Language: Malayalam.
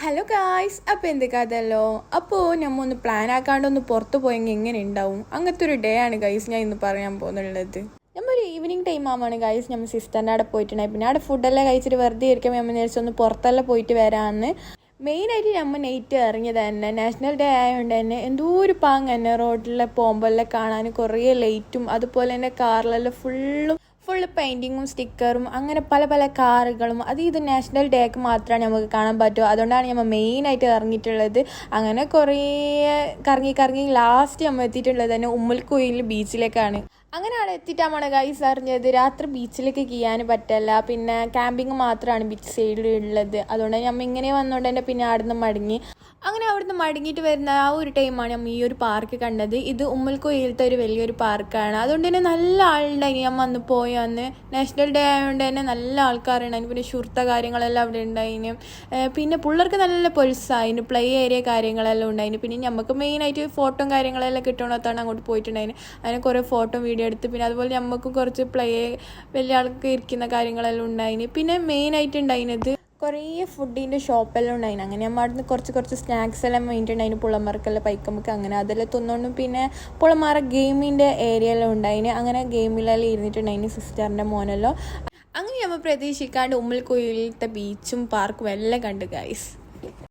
ഹലോ ഗായ്സ്, അപ്പോൾ എന്തൊക്കെയാതല്ലോ. അപ്പോൾ നമ്മൾ ഒന്ന് പ്ലാൻ ആക്കാണ്ടൊന്ന് പുറത്ത് പോയെങ്കിൽ എങ്ങനെ ഉണ്ടാവും? അങ്ങനത്തെ ഒരു ഡേ ആണ് ഗൈസ് ഞാൻ ഇന്ന് പറയാൻ പോകുന്നുള്ളത്. ഒരു ഈവനിങ് ടൈം ആവുകയാണ് ഗൈസ്. നമ്മൾ സിസ്റ്ററിൻ്റെ അവിടെ പോയിട്ടുണ്ടായി. പിന്നെ അവിടെ ഫുഡെല്ലാം കഴിച്ചിട്ട് വെറുതെ ഇരിക്കുമ്പോൾ നമ്മൾ വിചാരിച്ചു ഒന്ന് പുറത്തെല്ലാം പോയിട്ട് വരാമെന്ന്. മെയിനായിട്ട് നമ്മൾ നൈറ്റ് ഇറങ്ങിയത് തന്നെ നാഷണൽ ഡേ ആയതുകൊണ്ട് തന്നെ എന്തോ ഒരു പാങ്ങ് തന്നെ റോഡിലെ പോകുമ്പോഴെല്ലാം കാണാൻ കുറേ ലൈറ്റും അതുപോലെ തന്നെ കാറിലെല്ലാം ഫുള്ള് പെയിൻറ്റിങ്ങും സ്റ്റിക്കറും അങ്ങനെ പല പല കാറുകളും. ഇത് നാഷണൽ ഡേക്ക് മാത്രമാണ് നമുക്ക് കാണാൻ പറ്റുക. അതുകൊണ്ടാണ് നമ്മൾ മെയിനായിട്ട് ഇറങ്ങിയിട്ടുള്ളത്. അങ്ങനെ കുറേ കറങ്ങി ലാസ്റ്റ് നമ്മൾ എത്തിയിട്ടുള്ളത് തന്നെ ഉമ്മൽക്കുയിൽ ബീച്ചിലേക്കാണ്. അങ്ങനെ അവിടെ എത്തിയിട്ടാണ് ഗൈസ് അറിഞ്ഞത് രാത്രി ബീച്ചിലേക്ക് ചെയ്യാൻ പറ്റില്ല, പിന്നെ ക്യാമ്പിങ് മാത്രമാണ് ബീച്ച് സൈഡിൽ ഉള്ളത്. അതുകൊണ്ട് നമ്മൾ ഇങ്ങനെ വന്നുകൊണ്ട് തന്നെ പിന്നെ അവിടുന്ന് മടങ്ങി. അങ്ങനെ അവിടുന്ന് മടങ്ങിയിട്ട് വരുന്ന ആ ഒരു ടൈമാണ് നമ്മൾ ഈ ഒരു പാർക്ക് കണ്ടത്. ഇത് ഉമ്മൽക്കുയിലത്തെ ഒരു വലിയൊരു പാർക്കാണ്. അതുകൊണ്ട് തന്നെ നല്ല ആളുണ്ടായിന്. ഞാൻ വന്ന് പോയി വന്ന് നാഷണൽ ഡേ ആയതുകൊണ്ട് തന്നെ നല്ല ആൾക്കാരുണ്ടായിരുന്നു. പിന്നെ ഷുർത്ത കാര്യങ്ങളെല്ലാം അവിടെ ഉണ്ടായിന്. പിന്നെ പിള്ളേർക്ക് നല്ല പൊലിസായിന്, പ്ലേ ഏരിയ കാര്യങ്ങളെല്ലാം ഉണ്ടായിന്. പിന്നെ നമുക്ക് മെയിനായിട്ട് ഫോട്ടോയും കാര്യങ്ങളെല്ലാം കിട്ടണത്താണ് അങ്ങോട്ട് പോയിട്ടുണ്ടായിന്. അങ്ങനെ കുറേ ഫോട്ടോ വീഡിയോ എടുത്ത് പിന്നെ അതുപോലെ നമുക്ക് കുറച്ച് വലിയ ആൾക്ക് ഇരിക്കുന്ന കാര്യങ്ങളെല്ലാം ഉണ്ടായിന്. പിന്നെ മെയിനായിട്ട് ഉണ്ടായിരുന്നത് കുറേ ഫുഡിൻ്റെ ഷോപ്പെല്ലാം ഉണ്ടായിന്. അങ്ങനെ നമ്മൾ അവിടുന്ന് കുറച്ച് സ്നാക്സ് എല്ലാം വേണ്ടിയിട്ടുണ്ടായിന്. പുള്ളന്മാർക്കെല്ലാം പൈക്കമ്പക്ക് അങ്ങനെ അതെല്ലാം തിന്നോണ്ടും പിന്നെ പുള്ളന്മാരെ ഗെയിമിൻ്റെ ഏരിയയെല്ലാം ഉണ്ടായിന്. അങ്ങനെ ഗെയിമിലെല്ലാം ഇരുന്നിട്ടുണ്ടായിന് സിസ്റ്ററിൻ്റെ മോനെല്ലാം. അങ്ങനെ നമ്മൾ പ്രതീക്ഷിക്കാണ്ട് ഉമ്മൽക്കുയിലത്തെ ബീച്ചും പാർക്കും എല്ലാം കണ്ടു ഗൈസ്.